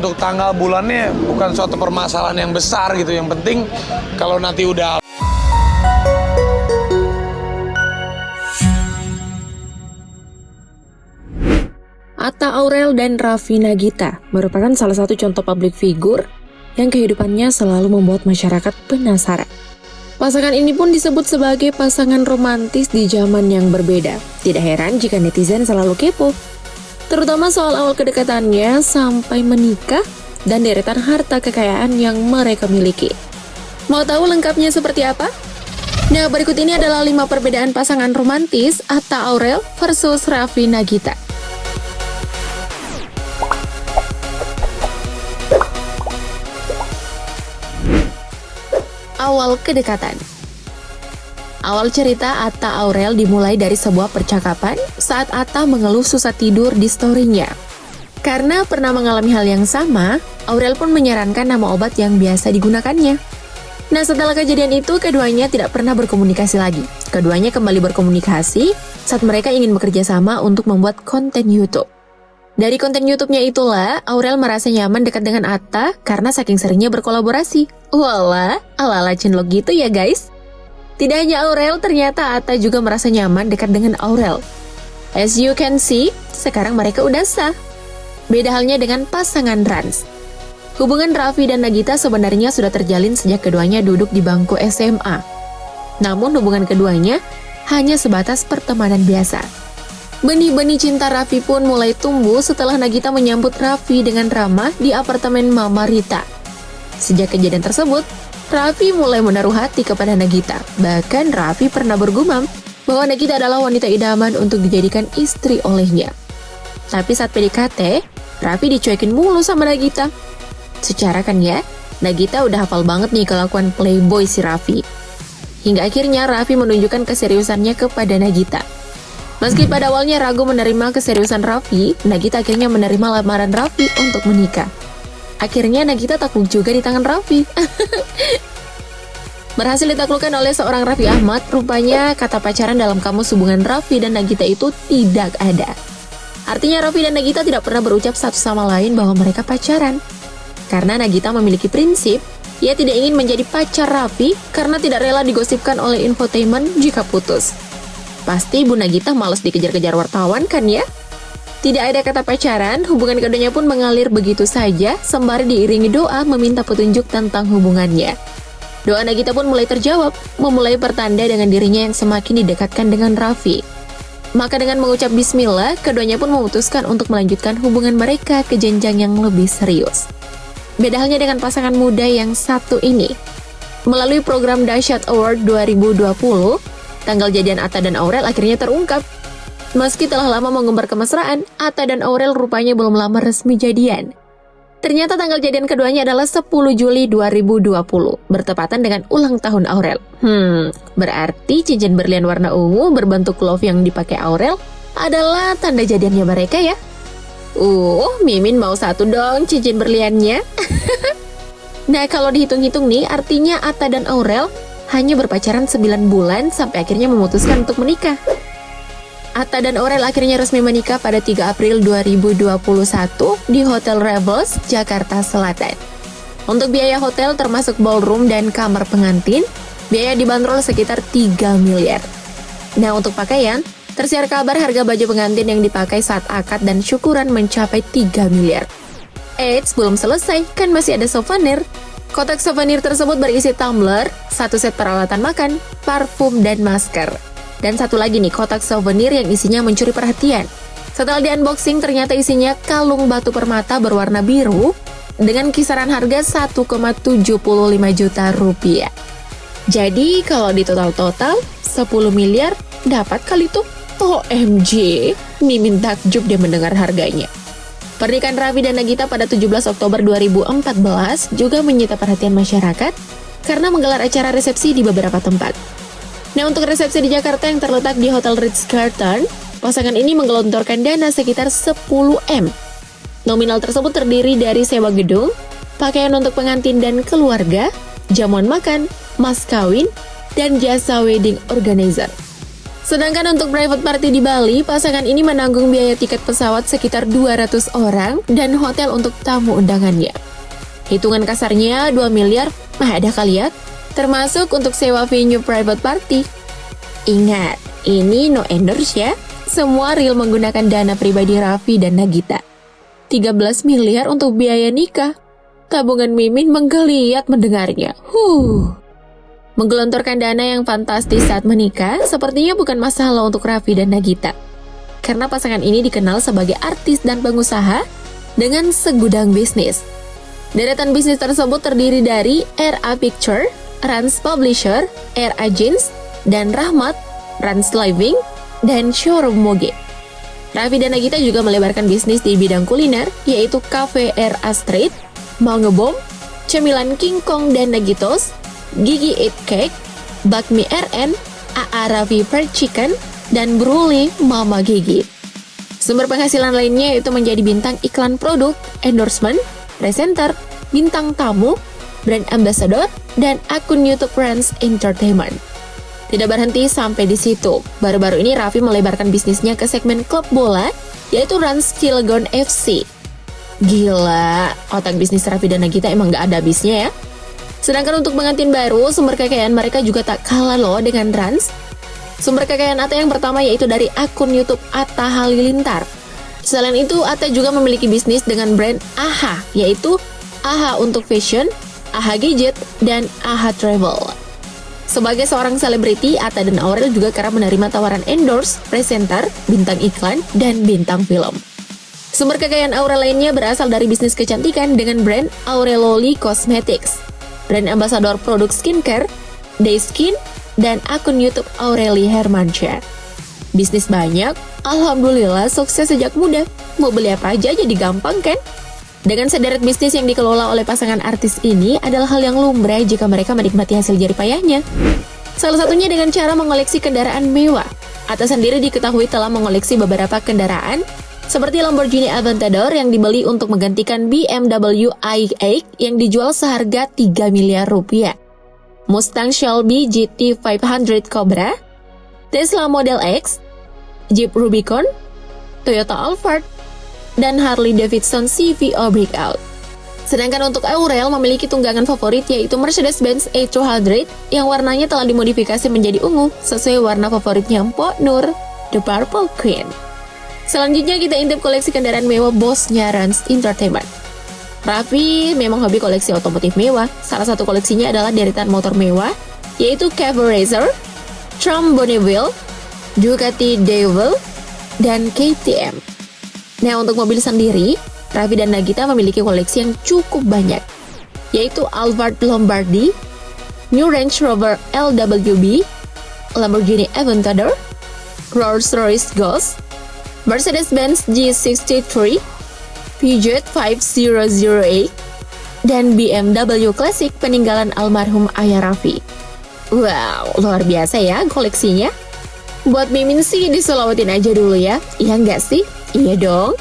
Untuk tanggal bulannya bukan suatu permasalahan yang besar gitu. Yang penting kalau nanti udah Atta Aurel dan Raffi Nagita merupakan salah satu contoh public figure yang kehidupannya selalu membuat masyarakat penasaran. Pasangan ini pun disebut sebagai pasangan romantis di zaman yang berbeda. Tidak heran jika netizen selalu kepo, terutama soal awal kedekatannya sampai menikah dan deretan harta kekayaan yang mereka miliki. Mau tahu lengkapnya seperti apa? Nah, berikut ini adalah 5 perbedaan pasangan romantis Atta Aurel versus Raffi Nagita. Awal kedekatan. Awal cerita Atta Aurel dimulai dari sebuah percakapan saat Atta mengeluh susah tidur di story-nya. Karena pernah mengalami hal yang sama, Aurel pun menyarankan nama obat yang biasa digunakannya. Nah, setelah kejadian itu, keduanya tidak pernah berkomunikasi lagi. Keduanya kembali berkomunikasi saat mereka ingin bekerja sama untuk membuat konten YouTube. Dari konten YouTube-nya itulah, Aurel merasa nyaman dekat dengan Atta karena saking seringnya berkolaborasi. Walah, ala-ala cinlok gitu ya guys. Tidak hanya Aurel, ternyata Atta juga merasa nyaman dekat dengan Aurel. As you can see, sekarang mereka udah sah. Beda halnya dengan pasangan Rans. Hubungan Raffi dan Nagita sebenarnya sudah terjalin sejak keduanya duduk di bangku SMA. Namun hubungan keduanya hanya sebatas pertemanan biasa. Benih-benih cinta Raffi pun mulai tumbuh setelah Nagita menyambut Raffi dengan ramah di apartemen Mama Rita. Sejak kejadian tersebut, Raffi mulai menaruh hati kepada Nagita. Bahkan Raffi pernah bergumam bahwa Nagita adalah wanita idaman untuk dijadikan istri olehnya. Tapi saat PDKT, Raffi dicuekin mulu sama Nagita. Secara kan ya, Nagita udah hafal banget nih kelakuan playboy si Raffi. Hingga akhirnya Raffi menunjukkan keseriusannya kepada Nagita. Meski pada awalnya ragu menerima keseriusan Raffi, Nagita akhirnya menerima lamaran Raffi untuk menikah. Akhirnya Nagita takluk juga di tangan Raffi. Berhasil ditaklukkan oleh seorang Raffi Ahmad, rupanya kata pacaran dalam kamus hubungan Raffi dan Nagita itu tidak ada. Artinya Raffi dan Nagita tidak pernah berucap satu sama lain bahwa mereka pacaran. Karena Nagita memiliki prinsip, ia tidak ingin menjadi pacar Raffi karena tidak rela digosipkan oleh infotainment jika putus. Pasti Bu Nagita malas dikejar-kejar wartawan kan ya? Tidak ada kata pacaran, hubungan keduanya pun mengalir begitu saja sembari diiringi doa meminta petunjuk tentang hubungannya. Doa Nagita pun mulai terjawab, memulai pertanda dengan dirinya yang semakin didekatkan dengan Raffi. Maka dengan mengucap bismillah, keduanya pun memutuskan untuk melanjutkan hubungan mereka ke jenjang yang lebih serius. Beda halnya dengan pasangan muda yang satu ini. Melalui program Dahsyat Award 2020, tanggal jadian Atta dan Aurel akhirnya terungkap. Meski telah lama mengumbar kemesraan, Atta dan Aurel rupanya belum lama resmi jadian. Ternyata tanggal jadian keduanya adalah 10 Juli 2020, bertepatan dengan ulang tahun Aurel. Berarti cincin berlian warna ungu berbentuk love yang dipakai Aurel adalah tanda jadiannya mereka ya. Mimin mau satu dong cincin berliannya. Nah, kalau dihitung-hitung nih, artinya Atta dan Aurel hanya berpacaran 9 bulan sampai akhirnya memutuskan untuk menikah. Atta dan Aurel akhirnya resmi menikah pada 3 April 2021 di Hotel Raffles, Jakarta Selatan. Untuk biaya hotel termasuk ballroom dan kamar pengantin, biaya dibanderol sekitar 3 miliar. Nah, untuk pakaian, tersiar kabar harga baju pengantin yang dipakai saat akad dan syukuran mencapai 3 miliar. Eits, belum selesai, kan masih ada souvenir. Kotak souvenir tersebut berisi tumbler, 1 set peralatan makan, parfum, dan masker. Dan satu lagi nih, kotak souvenir yang isinya mencuri perhatian. Setelah di-unboxing, ternyata isinya kalung batu permata berwarna biru dengan kisaran harga 1,75 juta rupiah. Jadi, kalau di total-total, 10 miliar dapat kali tuh. OMG, Mimin takjub dia mendengar harganya. Pernikahan Raffi dan Nagita pada 17 Oktober 2014 juga menyita perhatian masyarakat karena menggelar acara resepsi di beberapa tempat. Nah, untuk resepsi di Jakarta yang terletak di Hotel Ritz-Carlton, pasangan ini menggelontorkan dana sekitar 10 M. Nominal tersebut terdiri dari sewa gedung, pakaian untuk pengantin dan keluarga, jamuan makan, mas kawin, dan jasa wedding organizer. Sedangkan untuk private party di Bali, pasangan ini menanggung biaya tiket pesawat sekitar 200 orang dan hotel untuk tamu undangannya. Hitungan kasarnya 2 miliar, ada kali ya, termasuk untuk sewa venue private party. Ingat, ini no endorse ya, semua real menggunakan dana pribadi Raffi dan Nagita. 13 miliar untuk biaya nikah. Tabungan Mimin menggeliat mendengarnya. Menggelontorkan dana yang fantastis saat menikah sepertinya bukan masalah untuk Raffi dan Nagita. Karena pasangan ini dikenal sebagai artis dan pengusaha dengan segudang bisnis. Deretan bisnis tersebut terdiri dari RA Picture, Rans Publisher, RA Jeans, dan Rahmat, Rans Living, dan Showroom Moge. Raffi dan Nagita juga melebarkan bisnis di bidang kuliner, yaitu Cafe RA Street, Mangebom, Cemilan King Kong dan Nagitos, Gigi Eat Cake, Bakmi RN, AA Raffi Fried Chicken, dan Bruli Mama Gigi. Sumber penghasilan lainnya yaitu menjadi bintang iklan produk, endorsement, presenter, bintang tamu, brand ambassador, dan akun YouTube Rans Entertainment. Tidak berhenti sampai di situ. Baru-baru ini Raffi melebarkan bisnisnya ke segmen klub bola, yaitu Rans Cilegon FC. Gila, otak bisnis Raffi dan Nagita emang gak ada habisnya ya. Sedangkan untuk pengantin baru, sumber kekayaan mereka juga tak kalah loh dengan Rans. Sumber kekayaan Atta yang pertama yaitu dari akun YouTube Atta Halilintar. Selain itu, Atta juga memiliki bisnis dengan brand AHA, yaitu AHA untuk fashion, AHA gadget, dan AHA travel. Sebagai seorang selebriti, Atta dan Aurel juga kerap menerima tawaran endorse, presenter, bintang iklan, dan bintang film. Sumber kekayaan Aurel lainnya berasal dari bisnis kecantikan dengan brand Aureloli Cosmetics, brand ambassador produk skincare, Day Skin, dan akun YouTube Aureli Hermansyah. Bisnis banyak, alhamdulillah sukses sejak muda. Mau beli apa aja jadi gampang kan? Dengan sederet bisnis yang dikelola oleh pasangan artis ini adalah hal yang lumrah jika mereka menikmati hasil jerih payahnya. Salah satunya dengan cara mengoleksi kendaraan mewah. Atta sendiri diketahui telah mengoleksi beberapa kendaraan, seperti Lamborghini Aventador yang dibeli untuk menggantikan BMW i8 yang dijual seharga 3 miliar rupiah. Mustang Shelby GT 500 Cobra, Tesla Model X, Jeep Rubicon, Toyota Alphard, dan Harley Davidson CVO Breakout. Sedangkan untuk Aurel memiliki tunggangan favorit yaitu Mercedes-Benz A200 yang warnanya telah dimodifikasi menjadi ungu sesuai warna favoritnya Mpok Nur, The Purple Queen. Selanjutnya kita intip koleksi kendaraan mewah bosnya Rans Entertainment. Raffi memang hobi koleksi otomotif mewah. Salah satu koleksinya adalah deretan motor mewah, yaitu Cafe Racer, Trump Bonneville, Ducati Devil, dan KTM. Nah, untuk mobil sendiri, Raffi dan Nagita memiliki koleksi yang cukup banyak, yaitu Alphard Lombardi, New Range Rover LWB, Lamborghini Aventador, Rolls-Royce Ghost, Mercedes-Benz G63, Peugeot 5008, dan BMW Classic peninggalan almarhum ayah Raffi. Wow, luar biasa ya koleksinya. Buat Mimin sih diselawatin aja dulu ya. Iya nggak sih? Iya dong.